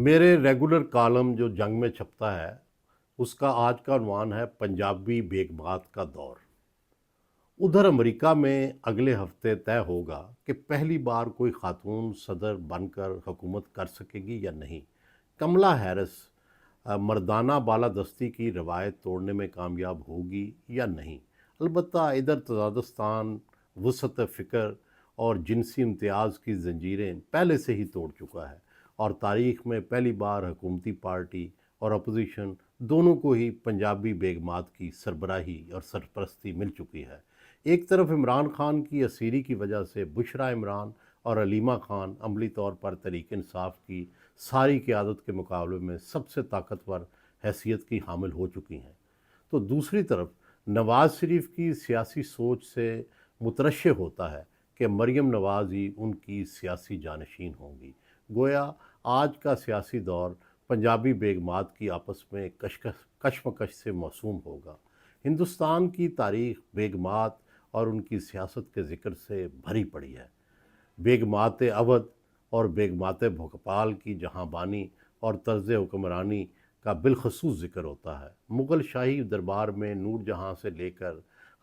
میرے regular column جو جنگ میں چھپتا ہے اس کا آج کا عنوان ہے پنجابی بیگمات کا دور۔ ادھر امریکہ میں اگلے ہفتے طے ہوگا کہ پہلی بار کوئی خاتون صدر بن کر حکومت کر سکے گی یا نہیں۔ کملا ہیرس مردانہ بالادستی کی روایت توڑنے میں کامیاب ہوگی یا نہیں۔ البتہ ادھر تضادستان، وسعت فکر اور جنسی امتیاز کی زنجیریں پہلے سے ہی توڑ چکا ہے، اور تاریخ میں پہلی بار حکومتی پارٹی اور اپوزیشن دونوں کو ہی پنجابی بیگمات کی سربراہی اور سرپرستی مل چکی ہے۔ ایک طرف عمران خان کی اسیری کی وجہ سے بشریٰ عمران اور علیمہ خان عملی طور پر تحریک انصاف کی ساری قیادت کے مقابلے میں سب سے طاقتور حیثیت کی حامل ہو چکی ہیں، تو دوسری طرف نواز شریف کی سیاسی سوچ سے مترشح ہوتا ہے کہ مریم نواز ہی ان کی سیاسی جانشین ہوں گی۔ گویا آج کا سیاسی دور پنجابی بیگمات کی آپس میں کشمکش سے موسوم ہوگا۔ ہندوستان کی تاریخ بیگمات اور ان کی سیاست کے ذکر سے بھری پڑی ہے۔ بیگمات اودھ اور بیگمات بھوپال کی جہاں بانی اور طرز حکمرانی کا بالخصوص ذکر ہوتا ہے۔ مغل شاہی دربار میں نور جہاں سے لے کر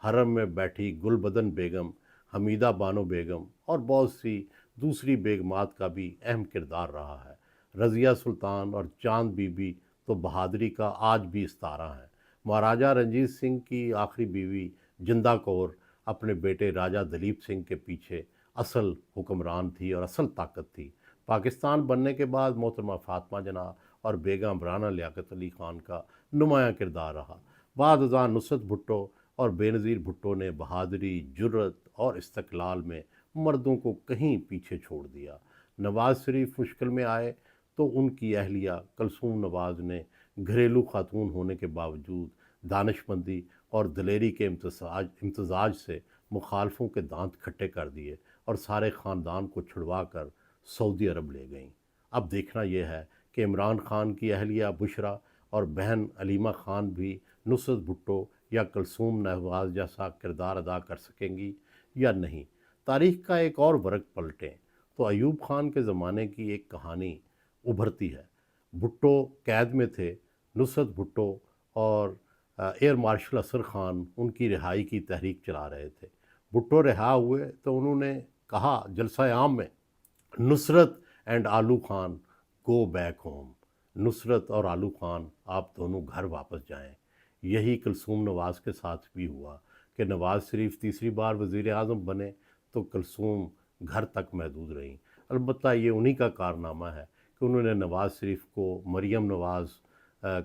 حرم میں بیٹھی گل بدن بیگم، حمیدہ بانو بیگم اور بہت سی دوسری بیگمات کا بھی اہم کردار رہا ہے۔ رضیہ سلطان اور چاند بی بی تو بہادری کا آج بھی استعارہ ہیں۔ مہاراجہ رنجیت سنگھ کی آخری بیوی جندہ کور اپنے بیٹے راجہ دلیپ سنگھ کے پیچھے اصل حکمران تھی اور اصل طاقت تھی۔ پاکستان بننے کے بعد محترمہ فاطمہ جناح اور بیگم رانا لیاقت علی خان کا نمایاں کردار رہا۔ بعد ازاں نصرت بھٹو اور بے نظیر بھٹو نے بہادری، جرأت اور استقلال میں مردوں کو کہیں پیچھے چھوڑ دیا۔ نواز شریف مشکل میں آئے تو ان کی اہلیہ کلثوم نواز نے گھریلو خاتون ہونے کے باوجود دانشمندی اور دلیری کے امتزاج سے مخالفوں کے دانت کھٹے کر دیے اور سارے خاندان کو چھڑوا کر سعودی عرب لے گئیں۔ اب دیکھنا یہ ہے کہ عمران خان کی اہلیہ بشریٰ اور بہن علیمہ خان بھی نصرت بھٹو یا کلثوم نواز جیسا کردار ادا کر سکیں گی یا نہیں۔ تاریخ کا ایک اور ورق پلٹیں تو ایوب خان کے زمانے کی ایک کہانی ابھرتی ہے۔ بھٹو قید میں تھے، نصرت بھٹو اور ایئر مارشل اسر خان ان کی رہائی کی تحریک چلا رہے تھے۔ بھٹو رہا ہوئے تو انہوں نے کہا جلسہ عام میں، نصرت اینڈ آلو خان گو بیک ہوم۔ نصرت اور آلو خان آپ دونوں گھر واپس جائیں۔ یہی کلثوم نواز کے ساتھ بھی ہوا کہ نواز شریف تیسری بار وزیر اعظم بنے تو کلثوم گھر تک محدود رہیں۔ البتہ یہ انہی کا کارنامہ ہے کہ انہوں نے نواز شریف کو، مریم نواز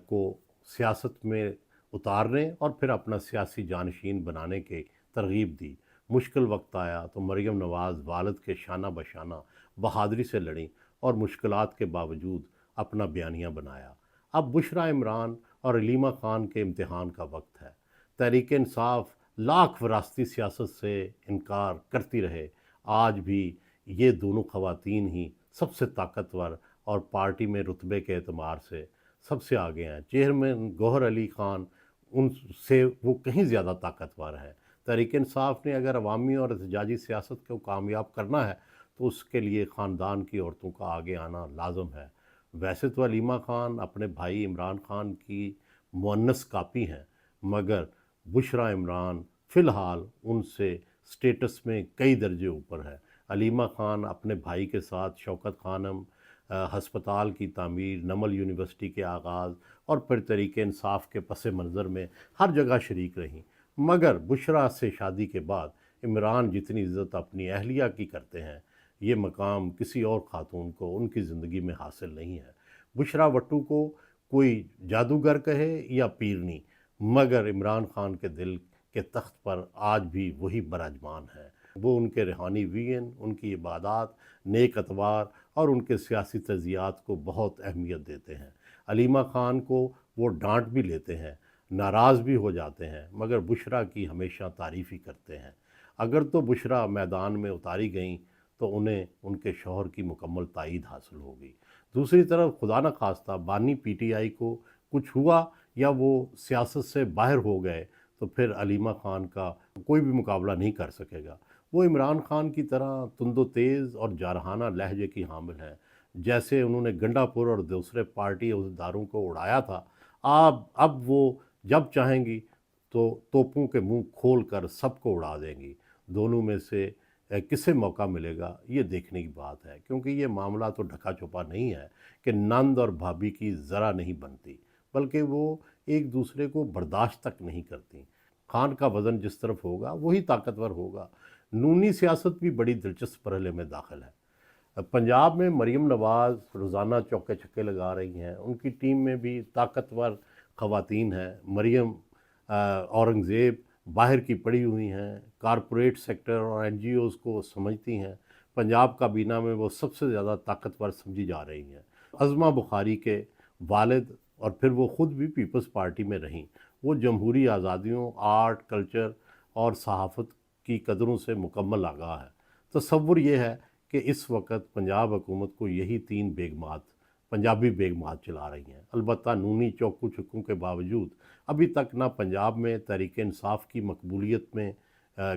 کو سیاست میں اتارنے اور پھر اپنا سیاسی جانشین بنانے کے ترغیب دی۔ مشکل وقت آیا تو مریم نواز والد کے شانہ بشانہ بہادری سے لڑیں اور مشکلات کے باوجود اپنا بیانیہ بنایا۔ اب بشریٰ عمران اور علیمہ خان کے امتحان کا وقت ہے۔ تحریک انصاف لاکھ وراثتی سیاست سے انکار کرتی رہے، آج بھی یہ دونوں خواتین ہی سب سے طاقتور اور پارٹی میں رتبے کے اعتبار سے سب سے آگے ہیں۔ چیئرمین گوہر علی خان ان سے وہ کہیں زیادہ طاقتور ہے۔ تحریک انصاف نے اگر عوامی اور احتجاجی سیاست کو کامیاب کرنا ہے تو اس کے لیے خاندان کی عورتوں کا آگے آنا لازم ہے۔ ویسے تو علیمہ خان اپنے بھائی عمران خان کی مؤنث کاپی ہیں، مگر بشریٰ عمران فی الحال ان سے سٹیٹس میں کئی درجے اوپر ہے۔ علیمہ خان اپنے بھائی کے ساتھ شوکت خانم ہسپتال کی تعمیر، نمل یونیورسٹی کے آغاز اور پھر تحریک انصاف کے پس منظر میں ہر جگہ شریک رہیں، مگر بشریٰ سے شادی کے بعد عمران جتنی عزت اپنی اہلیہ کی کرتے ہیں، یہ مقام کسی اور خاتون کو ان کی زندگی میں حاصل نہیں ہے۔ بشریٰ وٹو کو کوئی جادوگر کہے یا پیرنی، مگر عمران خان کے دل کے تخت پر آج بھی وہی براجمان ہے۔ وہ ان کے روحانی وین، ان کی عبادات، نیک اطوار اور ان کے سیاسی تجزیات کو بہت اہمیت دیتے ہیں۔ علیمہ خان کو وہ ڈانٹ بھی لیتے ہیں، ناراض بھی ہو جاتے ہیں، مگر بشریٰ کی ہمیشہ تعریف ہی کرتے ہیں۔ اگر تو بشریٰ میدان میں اتاری گئیں تو انہیں ان کے شوہر کی مکمل تائید حاصل ہوگی۔ دوسری طرف خدا نہ خواستہ بانی پی ٹی آئی کو کچھ ہوا یا وہ سیاست سے باہر ہو گئے تو پھر علیمہ خان کا کوئی بھی مقابلہ نہیں کر سکے گا۔ وہ عمران خان کی طرح تند و تیز اور جارحانہ لہجے کی حامل ہیں۔ جیسے انہوں نے گنڈا پور اور دوسرے پارٹی عہدیداروں کو اڑایا تھا، اب وہ جب چاہیں گی تو توپوں کے منہ کھول کر سب کو اڑا دیں گی۔ دونوں میں سے کسے موقع ملے گا یہ دیکھنے کی بات ہے، کیونکہ یہ معاملہ تو ڈھکا چھپا نہیں ہے کہ نند اور بھابھی کی ذرا نہیں بنتی، بلکہ وہ ایک دوسرے کو برداشت تک نہیں کرتی۔ خان کا وزن جس طرف ہوگا وہی طاقتور ہوگا۔ نونی سیاست بھی بڑی دلچسپ مرحلے میں داخل ہے۔ پنجاب میں مریم نواز روزانہ چوکے چھکے لگا رہی ہیں، ان کی ٹیم میں بھی طاقتور خواتین ہیں۔ مریم اورنگزیب باہر کی پڑی ہوئی ہیں، کارپوریٹ سیکٹر اور این جی اوز کو سمجھتی ہیں۔ پنجاب کابینہ میں وہ سب سے زیادہ طاقتور سمجھی جا رہی ہیں۔ عظمہ بخاری کے والد اور پھر وہ خود بھی پیپلز پارٹی میں رہیں۔ وہ جمہوری آزادیوں، آرٹ، کلچر اور صحافت کی قدروں سے مکمل آگاہ ہے۔ تصور یہ ہے کہ اس وقت پنجاب حکومت کو یہی تین بیگمات پنجابی بیگمات چلا رہی ہیں۔ البتہ نونی چوکو چھکوں کے باوجود ابھی تک نہ پنجاب میں تحریک انصاف کی مقبولیت میں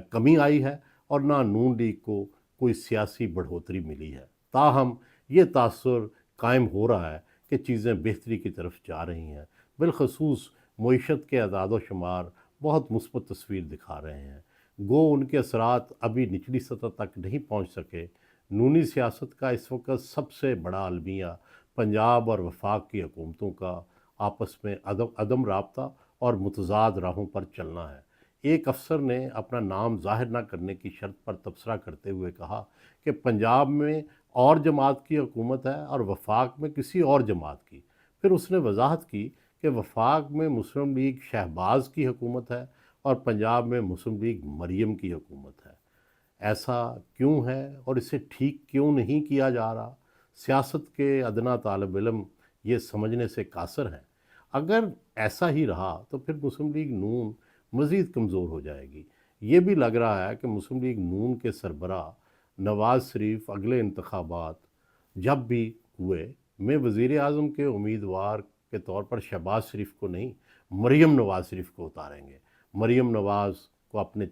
کمی آئی ہے اور نہ نون لیگ کو کوئی سیاسی بڑھوتری ملی ہے۔ تاہم یہ تاثر قائم ہو رہا ہے کہ چیزیں بہتری کی طرف جا رہی ہیں۔ بالخصوص معیشت کے اعداد و شمار بہت مثبت تصویر دکھا رہے ہیں، گو ان کے اثرات ابھی نچلی سطح تک نہیں پہنچ سکے۔ نونی سیاست کا اس وقت سب سے بڑا المیہ پنجاب اور وفاق کی حکومتوں کا آپس میں عدم رابطہ اور متضاد راہوں پر چلنا ہے۔ ایک افسر نے اپنا نام ظاہر نہ کرنے کی شرط پر تبصرہ کرتے ہوئے کہا کہ پنجاب میں اور جماعت کی حکومت ہے اور وفاق میں کسی اور جماعت کی۔ پھر اس نے وضاحت کی کہ وفاق میں مسلم لیگ شہباز کی حکومت ہے اور پنجاب میں مسلم لیگ مریم کی حکومت ہے۔ ایسا کیوں ہے اور اسے ٹھیک کیوں نہیں کیا جا رہا؟ سیاست کے ادنا طالب علم یہ سمجھنے سے قاصر ہیں۔ اگر ایسا ہی رہا تو پھر مسلم لیگ نون مزید کمزور ہو جائے گی۔ یہ بھی لگ رہا ہے کہ مسلم لیگ نون کے سربراہ نواز شریف اگلے انتخابات جب بھی ہوئے میں وزیر اعظم کے امیدوار کے طور پر شہباز شریف کو نہیں، مریم نواز شریف کو اتاریں گے۔ مریم نواز کو اپنے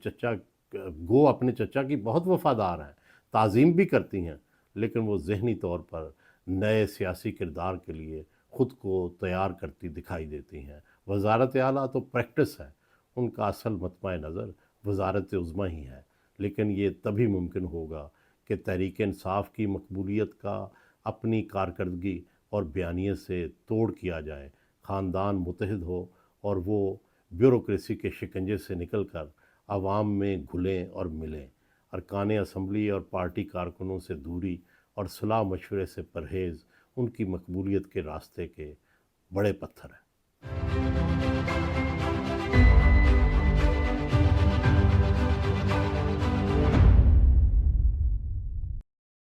چچا کی بہت وفادار ہیں، تعظیم بھی کرتی ہیں، لیکن وہ ذہنی طور پر نئے سیاسی کردار کے لیے خود کو تیار کرتی دکھائی دیتی ہیں۔ وزارت اعلیٰ تو پریکٹس ہے، ان کا اصل مطمع نظر وزارت عظمیٰ ہی ہے، لیکن یہ تبھی ممکن ہوگا کہ تحریک انصاف کی مقبولیت کا اپنی کارکردگی اور بیانیے سے توڑ کیا جائے، خاندان متحد ہو اور وہ بیوروکریسی کے شکنجے سے نکل کر عوام میں گھلیں اور ملیں۔ ارکان اسمبلی اور پارٹی کارکنوں سے دوری اور صلاح مشورے سے پرہیز ان کی مقبولیت کے راستے کے بڑے پتھر ہیں۔